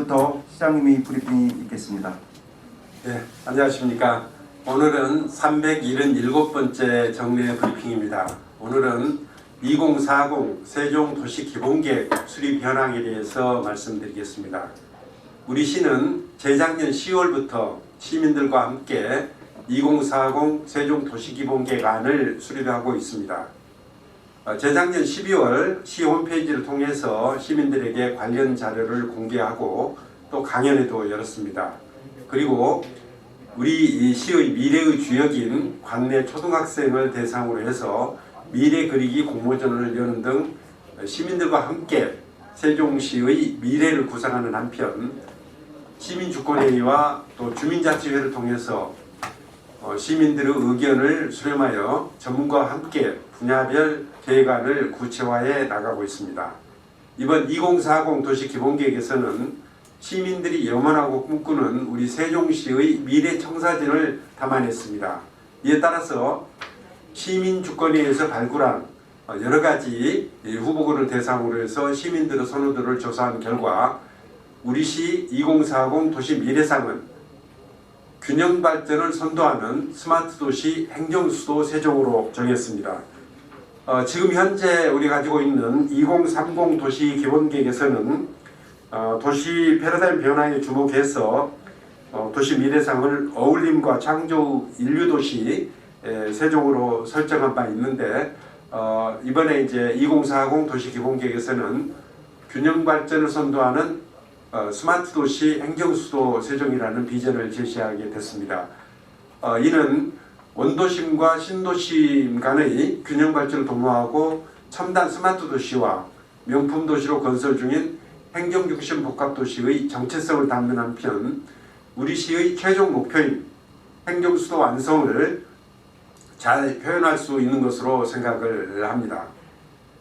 지금부터 시장님의 브리핑이 있겠습니다. 네, 안녕하십니까. 오늘은 377번째 정례 브리핑입니다. 오늘은 2040 세종도시기본계획 수립 현황에 대해서 말씀드리겠습니다. 우리 시는 재작년 10월부터 시민들과 함께 2040 세종도시기본계획안을 수립하고 있습니다. 재작년 12월 시 홈페이지를 통해서 시민들에게 관련 자료를 공개하고 또 강연회도 열었습니다. 그리고 우리 이 시의 미래의 주역인 관내 초등학생을 대상으로 해서 미래 그리기 공모전을 여는 등 시민들과 함께 세종시의 미래를 구상하는 한편 시민주권회의와 또 주민자치회를 통해서 시민들의 의견을 수렴하여 전문가와 함께 분야별 계획안을 구체화해 나가고 있습니다. 이번 2040 도시기본계획에서는 시민들이 염원하고 꿈꾸는 우리 세종시의 미래 청사진을 담아냈습니다. 이에 따라서 시민주권회에서 발굴한 여러가지 후보군을 대상으로 해서 시민들의 선호도를 조사한 결과 우리시 2040 도시미래상은 균형발전을 선도하는 스마트도시 행정수도 세종으로 정했습니다. 지금 현재 우리가 가지고 있는 2030 도시기본계획에서는 도시 패러다임 변화에 주목해서 도시 미래상을 어울림과 창조 인류도시 세종으로 설정한 바 있는데 이번에 이제 2040 도시기본계획에서는 균형발전을 선도하는 스마트도시 행정수도 세종이라는 비전을 제시하게 됐습니다. 이는 원도심과 신도심 간의 균형발전을 도모하고 첨단 스마트도시와 명품도시로 건설 중인 행정중심 복합도시의 정체성을 담는 한편 우리 시의 최종 목표인 행정수도 완성을 잘 표현할 수 있는 것으로 생각을 합니다.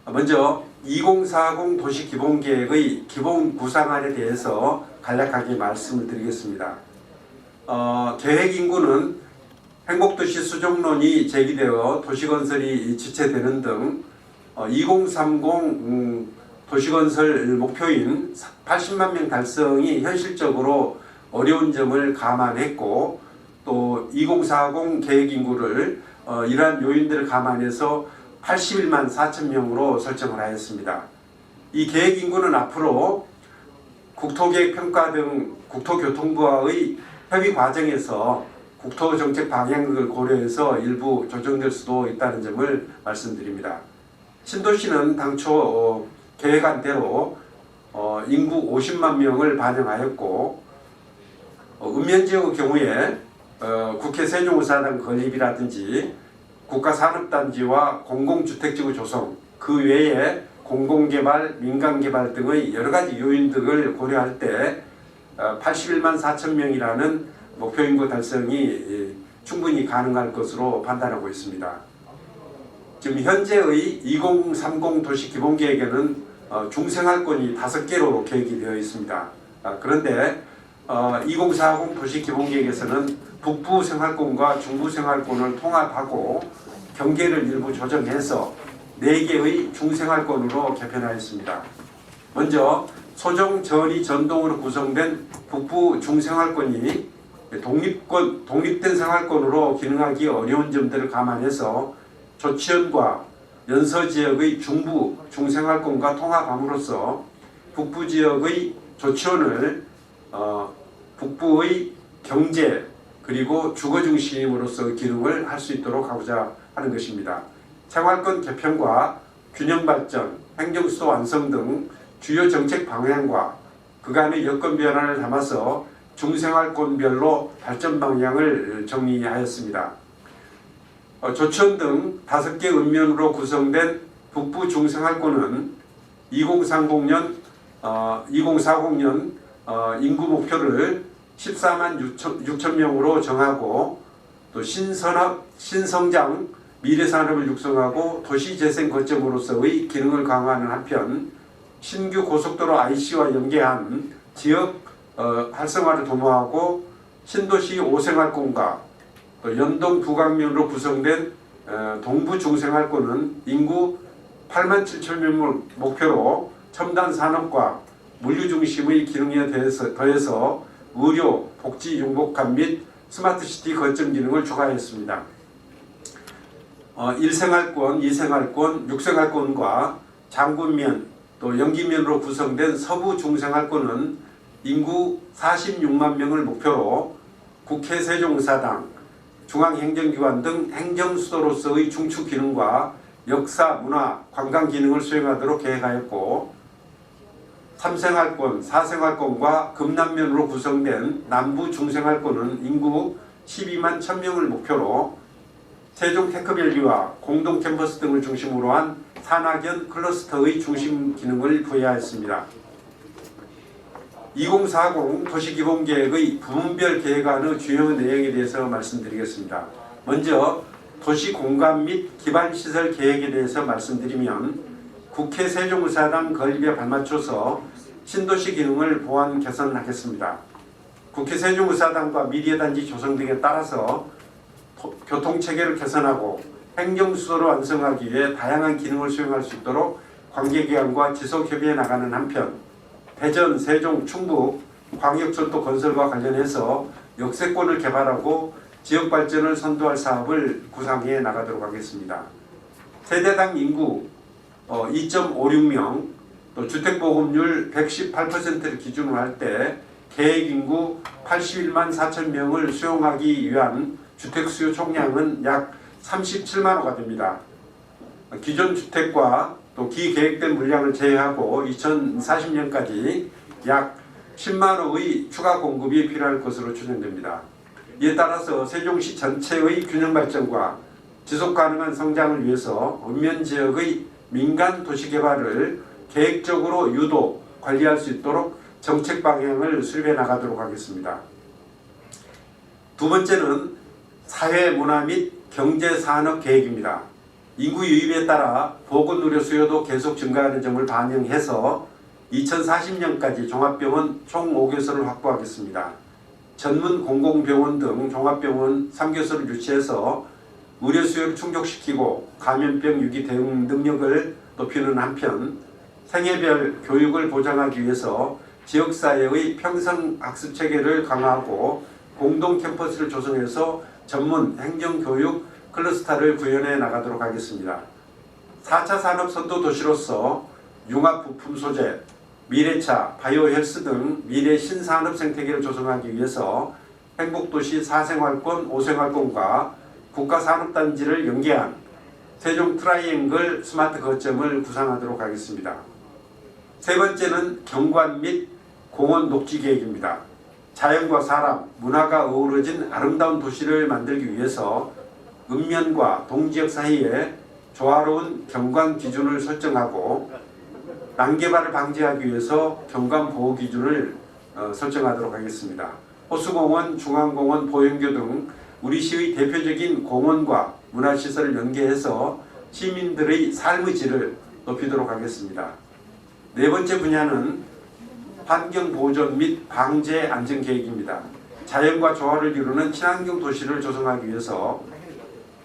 먼저 2040 도시기본계획의 기본 구상안에 대해서 간략하게 말씀을 드리겠습니다. 계획 인구는 행복도시 수종론이 제기되어 도시건설이 지체되는 등 2030 도시건설 목표인 80만 명 달성이 현실적으로 어려운 점을 감안했고 또 2040 계획 인구를 이러한 요인들을 감안해서 81만 4천 명으로 설정을 하였습니다. 이 계획 인구는 앞으로 국토계획평가 등 국토교통부와의 협의 과정에서 국토정책 방향을 고려해서 일부 조정될 수도 있다는 점을 말씀드립니다. 신도시는 당초 계획안대로 인구 50만 명을 반영하였고 읍면지역의 경우에 국회 세종의사당 건립이라든지 국가산업단지와 공공주택지구 조성, 그 외에 공공개발, 민간개발 등의 여러가지 요인들을 고려할 때 81만 4천 명이라는 목표인구 달성이 충분히 가능할 것으로 판단하고 있습니다. 지금 현재의 2030 도시기본계획에는 중생활권이 5개로 계획이 되어 있습니다. 그런데 2040 도시기본계획에서는 북부 생활권과 중부 생활권을 통합하고 경계를 일부 조정해서 4개의 중생활권으로 개편하였습니다. 먼저 소정, 전이, 전동으로 구성된 북부 중생활권이 독립된 생활권으로 기능하기 어려운 점들을 감안해서 조치원과 연서지역의 중부 중생활권과 통합함으로써 북부지역의 조치원을 북부의 경제 그리고 주거 중심으로서 기능을 할 수 있도록 하고자 하는 것입니다. 생활권 개편과 균형발전, 행정수도 완성 등 주요 정책 방향과 그간의 여건 변화를 담아서 중생활권별로 발전 방향을 정리하였습니다. 조천 등 5개 읍면으로 구성된 북부 중생활권은 2030년, 2040년 인구 목표를 14만 6천 명으로 정하고 또 신산업, 신성장, 미래산업을 육성하고 도시재생 거점으로서의 기능을 강화하는 한편 신규 고속도로 IC와 연계한 지역 활성화를 도모하고 신도시 5생활권과 또 연동 부강면으로 구성된 동부 중생활권은 인구 8만 7천 명을 목표로 첨단 산업과 물류 중심의 기능에 더해서 의료, 복지 융복합 및 스마트시티 거점 기능을 추가했습니다. 1생활권, 2생활권, 6생활권과 장군면 또 영기면으로 구성된 서부 중생활권은 인구 46만 명을 목표로 국회 세종의사당, 중앙행정기관 등 행정수도로서의 중추 기능과 역사, 문화, 관광 기능을 수행하도록 계획하였고 3생활권, 4생활권과 금남면으로 구성된 남부 중생활권은 인구 12만 1000명을 목표로 세종 테크밸리와 공동 캠퍼스 등을 중심으로 한 산학연 클러스터의 중심 기능을 부여하였습니다. 2040 도시기본계획의 부문별 계획안의 주요 내용에 대해서 말씀드리겠습니다. 먼저 도시공간 및 기반시설 계획에 대해서 말씀드리면 국회 세종의사당 건립에 발맞춰서 신도시 기능을 보완 개선하겠습니다. 국회 세종의사당과 미래단지 조성 등에 따라서 교통체계를 개선하고 행정수도를 완성하기 위해 다양한 기능을 수행할 수 있도록 관계기관과 지속협의해 나가는 한편 대전, 세종, 충북 광역철도 건설과 관련해서 역세권을 개발하고 지역발전을 선도할 사업을 구상해 나가도록 하겠습니다. 세대당 인구 2.56명, 또 주택보급률 118%를 기준으로 할 때 계획인구 81만 4천 명을 수용하기 위한 주택수요 총량은 약 37만 호가 됩니다. 기존 주택과 또 기계획된 물량을 제외하고 2040년까지 약 10만 호의 추가 공급이 필요할 것으로 추정됩니다. 이에 따라서 세종시 전체의 균형 발전과 지속 가능한 성장을 위해서 읍면 지역의 민간 도시 개발을 계획적으로 유도, 관리할 수 있도록 정책 방향을 수립해 나가도록 하겠습니다. 두 번째는 사회, 문화 및 경제 산업 계획입니다. 인구 유입에 따라 보건 의료 수요도 계속 증가하는 점을 반영해서 2040년까지 종합병원 총 5개소를 확보하겠습니다. 전문 공공병원 등 종합병원 3개소를 유치해서 의료 수요를 충족시키고 감염병 유기 대응 능력을 높이는 한편 생애별 교육을 보장하기 위해서 지역사회의 평성학습 체계를 강화하고 공동 캠퍼스를 조성해서 전문 행정교육 클러스터를 구현해 나가도록 하겠습니다. 4차 산업 선도 도시로서 융합부품 소재, 미래차, 바이오 헬스 등 미래 신산업 생태계를 조성하기 위해서 행복도시 4생활권, 5생활권과 국가산업단지를 연계한 세종 트라이앵글 스마트 거점을 구상하도록 하겠습니다. 세 번째는 경관 및 공원 녹지 계획입니다. 자연과 사람, 문화가 어우러진 아름다운 도시를 만들기 위해서 읍면과 동지역 사이에 조화로운 경관 기준을 설정하고 난개발을 방지하기 위해서 경관 보호 기준을 설정하도록 하겠습니다. 호수공원, 중앙공원, 보행교 등 우리 시의 대표적인 공원과 문화시설을 연계해서 시민들의 삶의 질을 높이도록 하겠습니다. 네 번째 분야는 환경보존 및 방제 안전 계획입니다. 자연과 조화를 이루는 친환경 도시를 조성하기 위해서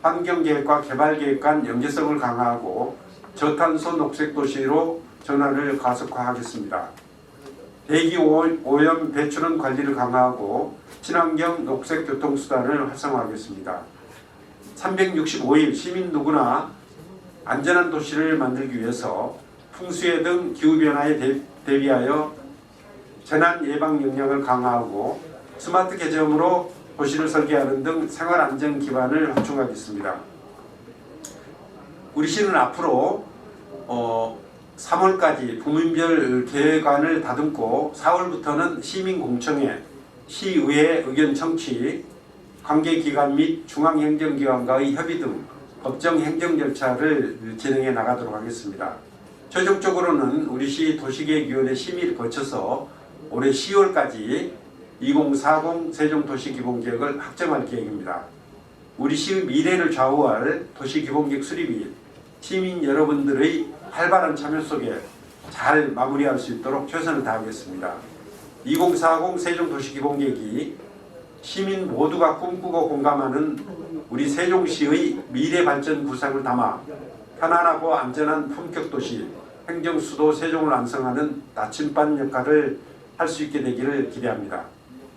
환경계획과 개발계획 간 연계성을 강화하고 저탄소 녹색 도시로 전환을 가속화하겠습니다. 대기 오염 배출원 관리를 강화하고 친환경 녹색 교통수단을 활성화하겠습니다. 365일 시민 누구나 안전한 도시를 만들기 위해서 풍수해 등 기후변화에 대비하여 재난 예방 역량을 강화하고 스마트 개념으로 도시를 설계하는 등 생활안전 기반을 확충하겠습니다. 우리 시는 앞으로 3월까지 부문별 계획안을 다듬고 4월부터는 시민공청회, 시의회 의견 청취, 관계기관 및 중앙행정기관과의 협의 등 법정 행정 절차를 진행해 나가도록 하겠습니다. 최종적으로는 우리 시 도시계획위원회 심의를 거쳐서 올해 10월까지 2040 세종도시기본계획을 확정할 계획입니다. 우리 시의 미래를 좌우할 도시기본계획 수립이 시민 여러분들의 활발한 참여 속에 잘 마무리할 수 있도록 최선을 다하겠습니다. 2040 세종도시기본계획이 시민 모두가 꿈꾸고 공감하는 우리 세종시의 미래 발전 구상을 담아 편안하고 안전한 품격도시, 행정 수도 세종을 완성하는 나침반 역할을 할 수 있게 되기를 기대합니다.